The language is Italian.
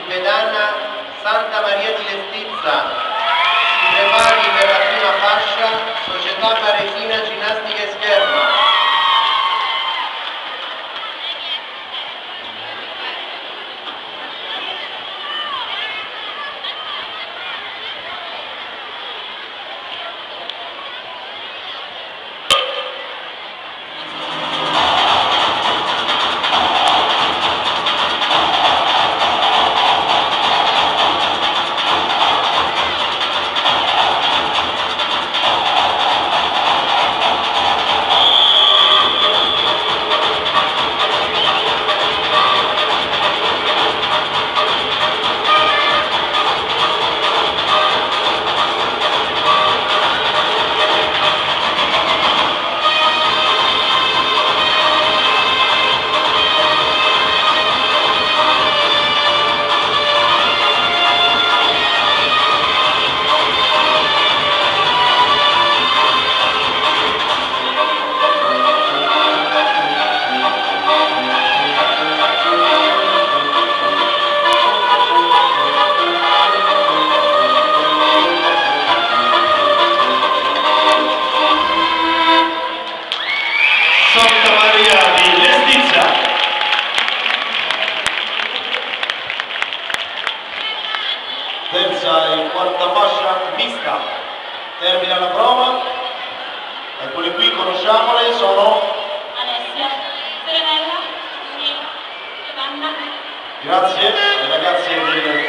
Pedana Santa Maria di Lestizza. Si prepari per la prima fascia, Società Paresina Ginnastica e Scherma. Santa Maria di Lestizza. Terza e quarta fascia mista. Termina la prova. Eccole qui, conosciamole, sono Alessia, Serenella, Giovanna. grazie ai ragazzi del